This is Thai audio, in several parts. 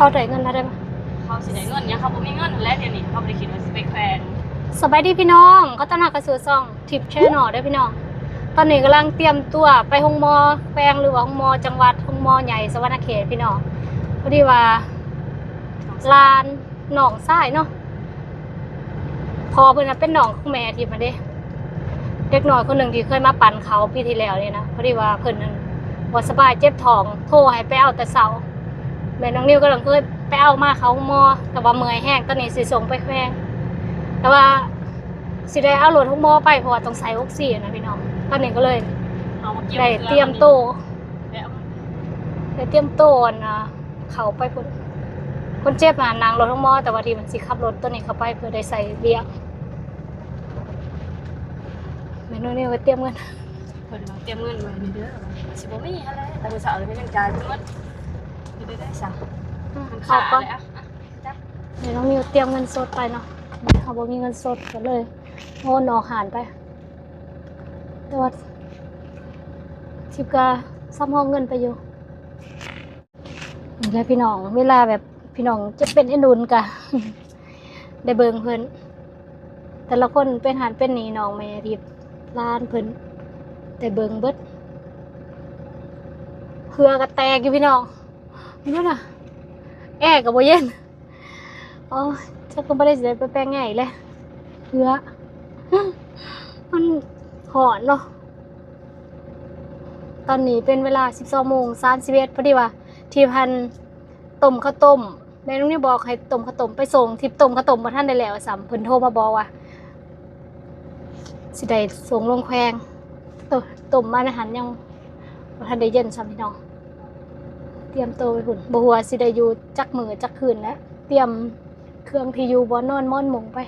เขาได้เงินได้ไหมเขาสิได้เงินยังเขาบ่มีเงินแล้วเดี๋ยวนี้เขาบ่ได้คิดว่าสิไปแขวนสบายดีพี่น้องก็ต้อนรับกระสู่ซ่องทิปแชนแนลได้พี่น้องตอนนี้กำลังเตรียมตัวไปห้องมอแปลงหรือว่าห้องมอจังหวัดห้องมอใหญ่สวรรณเขตพี่น้องพอดีว่าลานหนองทรายเนาะพอเพิ่นเป็นหนองของแม่ทิพย์มาเด้เด็กน้อยคนหนึ่งที่เคยมาปั่นเขาปีที่แล้วเนี่ยนะพอดีว่าเพิ่นนั้นบ่สบายเจ็บท้องโทรให้ไปเอาแต่เช้าแม่น้องนิวก็เคยไปเอามาเขาห้องมอแต่ว่าเมื่อยแห้งตอนนี้สิส่งไปแขวงแต่ว่าสิได้เอารถห้องมอไปเพราะว่าต้องใส่ออกซิเจนนะพี่น้องตอนนี้ก็เลยได้เตรียมโตได้เตรียมโตนะเขาไปคนเจ็บมานางรถห้องมอแต่ว่าที่มันสิขับรถตัวนี้เข้าไปเพื่อได้ใส่เบียร์แม่น้องนิวก็เตรียมเงินเพิ่นเตรียมเงินไว้นี่เด้อสิบ่มีอะไรแต่มื้อเช้าเลยเพิ่นยังจ่ายเงินสิได้ซะเขาก็แม่น้องนิวเตรียมเงินสดไปเนาะเขาบอกมีเงินสดก็เลยโอนออกหารไปแต่ว่าทิพย์ก็ซ้ำห้องเงินไปอยู่นี่แหละพี่น้องเวลาแบบพี่น้องจะเป็นไอ้นุนกะ ได้เบิ่งเพิ่นแต่ละคนเป็นหันเป็นหนีน้องแม่ทิพย์ร้านเพิ่นได้เบิ่งเบิดเหือก็แตกอยู่พี่น้องนี่น่ะแอร์ก็บ่เย็นอ๋อฉันก็ไม่ได้สิไปแปลงไงเลยเหือมันหอนเนาะตอนนี้เป็นเวลา 12:31พอดีว่าทีพันต้มข้าวต้มแม่น้องนี่บอกให้ต้มข้าวต้มไปส่งทิพต้มข้าวต้มบ่ทันได้แล้วซ้ำเพิ่นโทรมาบอกว่าสิได้ส่งลงแขวงต้มมาอาหารยังบ่ทันได้เย็นซ้ำพี่น้องเตรียมตัวไปพุ่นบ่ฮู้ว่าสิได้อยู่จักมื้อจักคืนแล้วเตรียมเครื่องที่อยู่บ่นอนม่อนหมงไป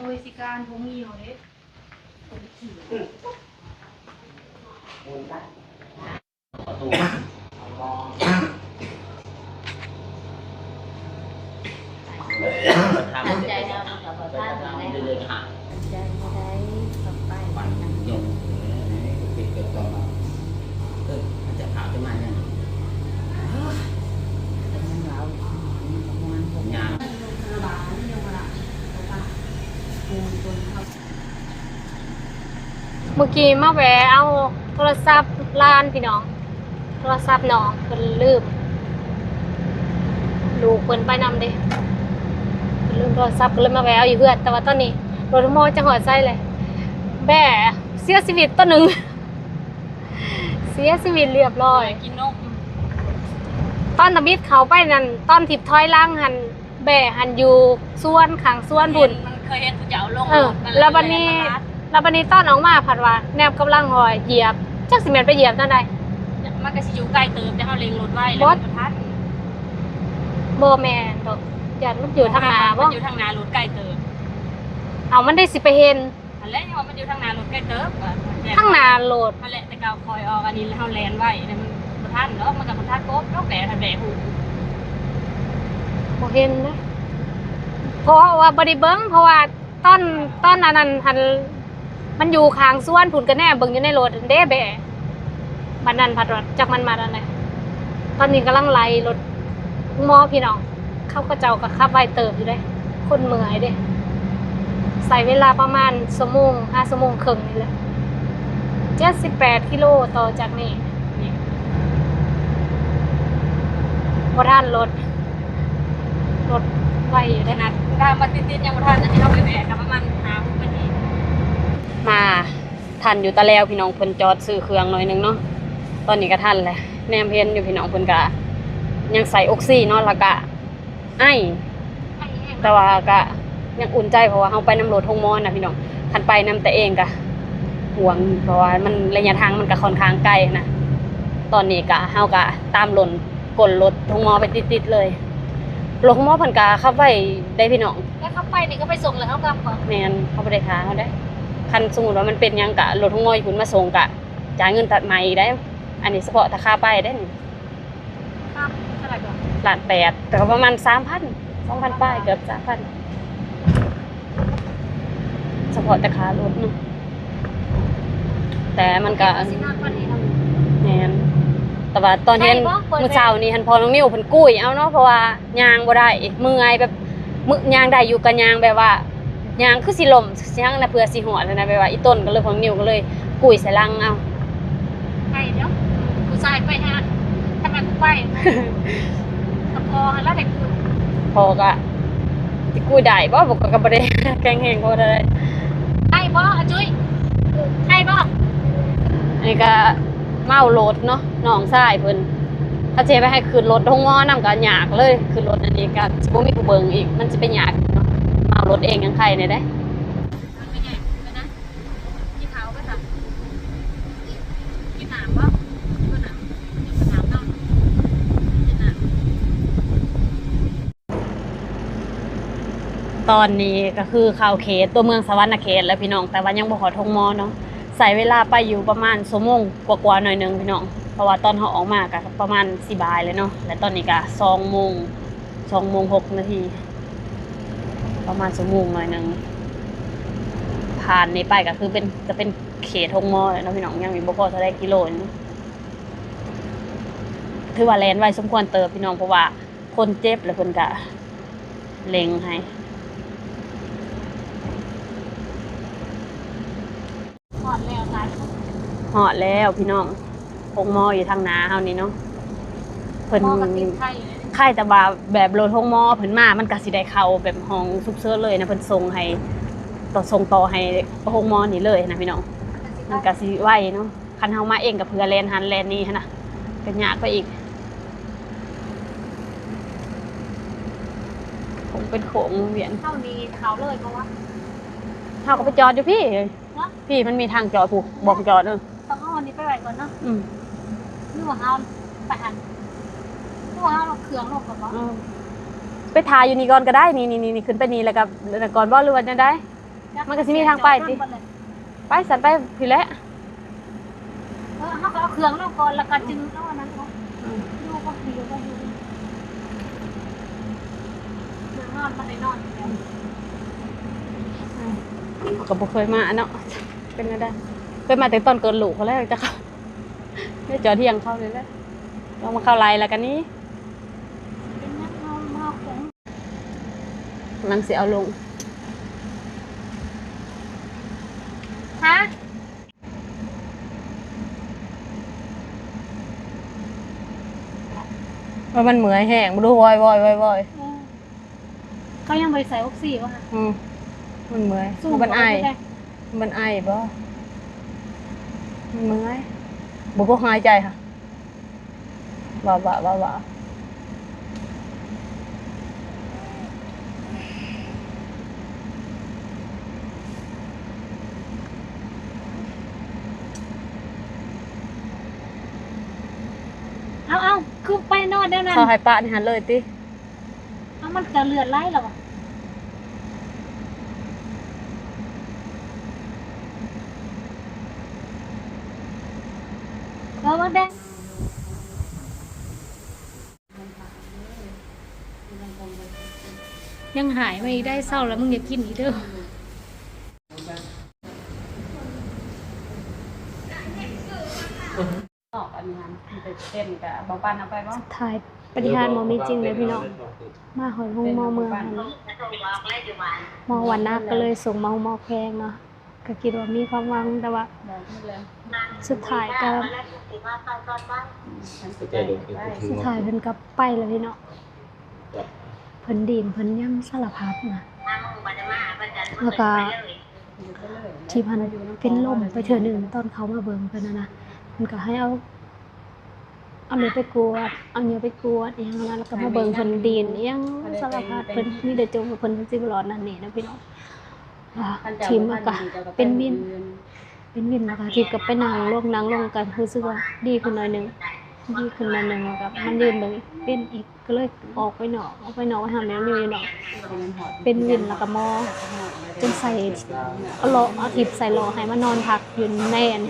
บริการผมมีอยู่เด้ทำใจเรากับบ้านเราเลยค่ะใจไม่ได้กับไปวันยงปิดเกิดก่อนมามันจะผ่าขึ้นมาเนี่ยเราผมยาวเมื่อกี้มาแวะเอาโทรศัพท์ร้านพี่น้องโทรศัพท์น้องเพิ่นลืมลูกเพิ่นไปนำเด้เพิ่นลืมโทรศัพท์ก็เลยมาแวะเอาอยู่เฮือนแต่ว่าตอนนี้รถมอจะหอดไส้เลยแบ่เสียชีวิตตัวหนึ่ง เสียชีวิตเรียบร้อยกินนมตอนตะบิดเขาไปนั่นตอนทิพถอยล่างหันแบ่หันอยู่ส่วนขังส่วนบุญมันเคยเห็นผู้เจ้าลงแล้วบัดนี้ตอนออกมาผัดว่าแนบกำลังหอยเหยียบจักสิแม่นไปเหยียบนั่นใดมันก็สิอยู่ใกล้เติมแต่เฮาเล็งรถไว้แล้วมันทันบ่แม่นดอกญาติมันอยู่ทางหน้าบ่มันอยู่ทางหน้ารถใกล้เติมเอามันได้สิไปเห็นอันแรกยังว่ามันอยู่ทางหน้ารถใกล้เติมทางหน้าโหลดนั่นแหละแต่เก่าคอยออกอันนี้แล้วเฮาแลนไว้เนี่ยมันบ่ทันเนาะมันก็บ่ทันกบนกแหล่ทันแหล่ฮู้บ่เห็นนะเพราะว่าบ่ได้เบิ่งเพราะว่าตอนนั้นหันมันอยู่ข้างส่วนพุ่นก็แน่เบิ่งอยู่ในรถเด้แบะบัดนั้นผัดว่าจักมันมาตอนไหนตอนนี้กำลังไล่รถมอพี่น้องเขาก็เจ้าก็ขับไวเติบอยู่เด้คนเมื่อยเด้ใส่เวลาประมาณ5 ชั่วโมงครึ่งนี่แหละ78กิโลต่อจากนี้บ่ทันรถไวอยู่ได้ขนาดถ้ามาติดๆยังบ่ทันอันนี้เฮาไปแหวกก็ประมาณ5นาทีมาทันอยู่ตะแล้วพี่น้องเพิ่นจอดซื้อเครื่องหน่อยนึงเนาะตอนนี้ก็ทันแหละแนมเห็นอยู่พี่น้องเพิ่นก็ยังใส่ออกซิเนาะแล้วก็ไอแต่ว่าก็ยังอุ่นใจเพราะว่าเฮาไปน้ำรถห้องมอนะพี่น้องคันไปนำแต่เองก็ห่วงเพราะว่ามันระยะทางมันก็ค่อนข้างไกลนะตอนนี้ก็เฮาก็ตามหล่น กดรถทงมอไปติดๆเลยรถทงมอเพิ่นก็ขับไว้ได้พี่น้อง แล้วเขาไปนี่ก็ไปส่งเลยเขากลับก่อน แม่นเขาบ่ได้ค้าเขาได้คันสมมุติว่ามันเป็นหยังก็รถทงมออยู่พุ่นมาส่งก็จ่ายเงินตัดใหม่อีกได้ อันนี้เฉพาะถ้าค่าไปได้นี่ ครับเท่าไหร่ก่อน ล้าน8แต่ก็ประมาณ 3,000 2,000ป้ายเกือบ 3,000เฉพาะแต่ค่ารถเนาะแต่มันก็ สินอนวันนี้เนาะ แม่นแต่ว่าตอนเห็น ใช่บ่เปิด มื้อเช้านี่หันพอน้องนิ้วเพิ่นกุ้ยเอาเนาะเพราะว่าย่างบ่ได้เมื่อยแบบย่างได้อยู่ก็ย่างแบบว่าย่างคือสิล้มย่างน่ะเพื่อสิหอดนะแบบว่าอีต้นก็เลยพอน้องนิ้วก็เลยกุ้ยใส่ลังเอา ไปเนาะผู้ชายไปฮะทำไมกูไปตะพอแล้วเด็กกู พอก็สิกุ้ยได้บ่บ่ก็บ่ได้ แข็งแรงบ่ได้ ให้บ่อาจุ้ยให้บ่ อันนี้ก็เมารถเนาะน้องชายเพิ่นถ้าเจไปให้ขึ้นรถห้องหม้อนำก็ยากเลยขึ้นรถอันนี้ก็สิบ่มีผู้เบิ่งอีกมันสิเป็นยากเนาะเมารถเองยังใครเนี่ยเด้ มันไม่ใหญ่เลยนะกินเท้าไปค่ะกินหนามบ่กินหนามกินหนามเนาะกินหนาม ตอนนี้ก็คือเข้าเขตตัวเมืองสวรรณเขตแล้วพี่น้องแต่ว่ายังบ่ฮอดห้องหม้อเนาะใช้เวลาไปอยู่ประมาณชั่วโมงกว่าๆหน่อยนึงพี่น้องเพราะว่าตอนเฮาออกมาก็ประมาณ4บ่ายเลยเนาะและตอนนี้ก็2:06 น. ประมาณชั่วโมงหน่อยนึงผ่านนี้ไปก็คือจะเป็นเขตห้องหม้อแล้วเนาะพี่น้องยังมีบ่พอเท่าใดกิโลนึงถือว่าแล่นไวสมควรเติบพี่น้องเพราะว่าคนเจ็บแล้วเพิ่นก็เล็งให้ หอดแล้วตาย เหาะแล้วพี่น้องพงหมออยู่ทางหนาเฮานี่เนาะเพิ่น มอกับติดไข่ ค่ายแต่ว่าแบบรถพงหมอเพิ่นมามันก็สิได้เข้าแบบห้องฉุกเฉินเลยนะเพิ่นส่งให้ส่งต่อให้พงหมอนี่เลยนะพี่น้องมันก็สิไวเนาะคันเฮามาเองก็เพื่อแลนหันแลนนี่หั่นน่ะก็ยากไปอีกคงเป็นโขงเวียน เท่านี้เขาเลยเพราะว่า เฮาก็ไปจอดอยู่พี่ เนาะ พี่มันมีทางจอดผู้บอกจอดเออ ต้องเอาอันนี้ไปไว้ก่อนเนาะ อืม หรือว่าเอาไปหันหรือว่าเอาเครื่องลงก่อนเนาะ อืมไปถ่ายอยู่นี่ก่อนก็ได้นี่ขึ้นไปนี่แล้วก็ก่อนบ่หรือว่าจังได๋ มันก็สิมีทางไปติ ไปสันไปพี่แหละ เขาก็เอาเครื่องลงก่อนแล้วก็จึงเอาอันนั้นเนาะดูก็ดีก็ดีนอนมาได้นอนแล้ว ก็บ่เคยมาเนาะเป็นจังได๋เคยมาแต่ตอนเกิดลูกเขาแล้วจะเข้าได้จอเที่ยงเข้าเลยแหละลองมาเข้าไลน์แล้วกันนี้ เป็นนักเมาของ มันสิเอาลง ฮะ ว่ามันเหมื่อยแห้งบ่รู้วอยเขายังไปใส่ออกซิวะ มันเหมื่อย สู้ มันไอ บ่ได้ มันไอบ่มันเมื่อยบ่ก็หายใจค่ะว่าเอาคือไปนอนได้นั่น เขาให้ปะนี่หันเลยติ เอามันจะเลือดไหลหรอแล้วว่าได้ยังหายไม่ได้เศร้าแล้วมึงอย่ากินอีกเด้อ ออกอันนี้หันไปเต้นกับบ่ปานเอาไปบ่ ถ่ายปฏิหารย์หมอมีจริงเลยพี่น้อง มาหอยหงมอเมืองหันมอวันนักก็เลยส่งมาหงมอแพงเนาะก็คิดว่ามีความหวังแต่ว่า บอกหมดเลย สุดท้ายก็สุดท้ายเพิ่นก็ไปแล้วพี่น้องเพิ่นดีนเพิ่นย่ำสารพัดนะแล้วก็ที่พันเป็นลมไปเทื่อหนึงตอนเขามาเบิ่งเพิ่นนะเพิ่นก็ให้เอาเนื้อไปกวดเอาเนื้อไปกวดอีหยังนั้นแล้วก็มาเบิ่งเพิ่นดีนอีหยังสารพัดเพิ่นมีแต่จมว่าเพิ่นสิบ่รอดนั่นนี่นะพี่น้องทีมมันก็เป็นวินแล้วก็ทีมก็ไปนั่งลงกันรู้สึกว่าดีขึ้นหน่อยนึง ดีขึ้นมาหนึ่งแล้วกับมันยืนเลยเป็นอีกก็เลยออกไปหนอกไปหาแมวนิวอยู่หนอกเป็นวินแล้วก็มอจนใส่เอาล้อเอาทิพใส่ล้อให้มานอนพักอยู่ในอัน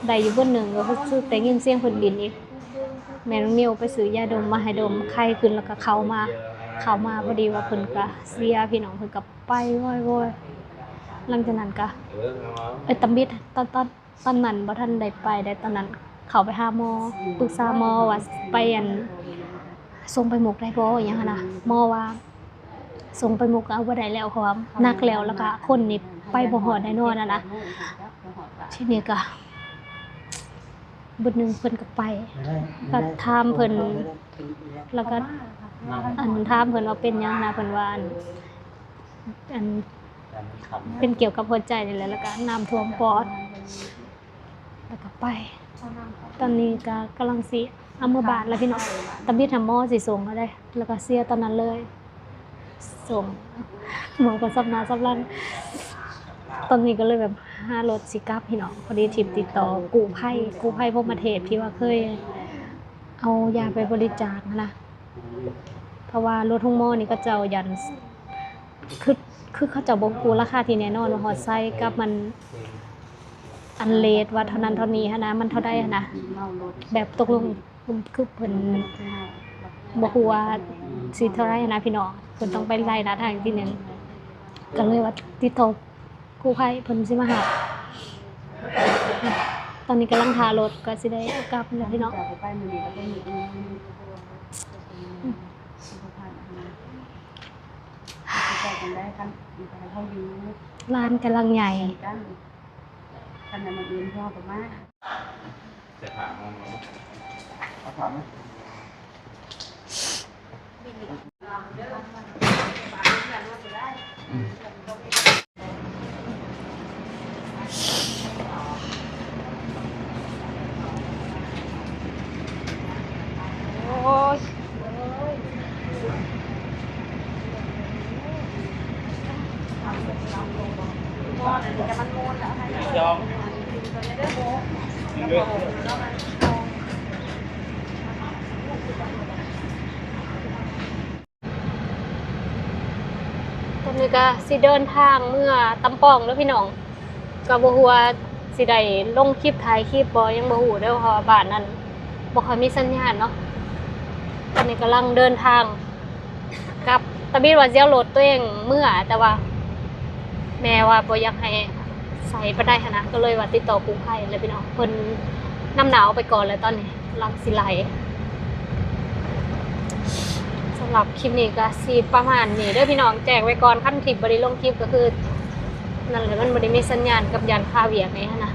ใดอยู่บนหนึ่งก็คือแต่ยินเสียงคนดินอีกแม่น้องนิวไปซื้อยาดมมาให้ดมไข้ขึ้นแล้วก็เข้ามาพอดีว่าเพิ่นก็เสียพี่น้องเพิ่นก็ไปโว้ยหลังจากนั้นก็ตำบิดตอนนั้นบ่ทันได้ไปได้ตอนนั้นเข้าไปหาหมอปรึกษาหมอว่าไปอันส่งไปมุกได้บ่อหยังหั่นน่ะหมอว่าส่งไปมุกก็เอาบ่ได้แล้วเพราะว่านักแล้วก็คนนี่ไปบ่ฮอดแน่นอนน่ะนะทีนี้ก็บึดนึงเพิ่นก็ไปก็ถามเพิ่นแล้วก็ถามเพิ่นว่าเป็นหยังนะเพิ่นว่าอันเป็นเกี่ยวกับหัวใจนี่แหละแล้วก็น้ำท่วมปอดแล้วก็ไปตอนนี้ก็กำลังสิเอามือบาดแล้วพี่น้องตำบิดทำหม้อสิส่งก็ได้แล้วก็เสียตอนนั้นเลยส่งหมอก็ซับหน้าซับหลังตอนนี้ก็เลยแบบ5รถสิกลับพี่น้องพอดีทิปติดต่อกู้ภัยพวกประเทศที่ว่าเคยเอายาไปบริจาคนะเพราะว่ารถทุ่งหม้อนี่ก็เจ้ายันคือเขาเจ้าบ่กู้ราคาที่แน่นอนว่าฮอดไซกับมันอันเลทว่าเท่านั้นเท่านี้นะมันเท่าใดนะแบบตกลงคือเพิ่นบ่ฮู้ว่าสิเท่าไหร่นะพี่น้องเพิ่นต้องไปไล่หน้าทางที่นึงก็เลยว่าติดต่อกู้ภัยเพิ่นสิมาหาตอนนี้กำลังหารถก็สิได้กลับแล้วพี่น้องร้านกำลังใหญ่คันนั้นมันเรียนพ่อกับมาจะถามมั้งเอาถามมั้ยโอ้ยยอมตอนนี้ก็สิเดินทางเมื่อตำปองแล้วพี่น้องก็บ่ฮู้ว่าสิได้ลงคลิปถ่ายคลิปบ่ยังบ่ฮู้เด้อเพราะว่าบ้านนั้นบ่ค่อยมีสัญญาณเนาะตอนนี้กำลังเดินทางกลับตะบิดว่าสิเอารถตัวเองเมื่อแต่ว่าแม่ว่าบ่อยากให้ใส่ไปได้หั่นนะก็เลยว่าติดต่อกู้ภัยเลยพี่น้องเพิ่นน้ำหนาวไปก่อนแล้วตอนนี้ลังสิไหลสำหรับคลิปนี้ก็สิประมาณนี้เด้อพี่น้องแจ้งไว้ก่อนคันคลิปบ่ได้ลงคลิปก็คือนั่นแหละมันบ่ได้มีสัญญาณกับยานค่าเวียกนี่หั่นนะ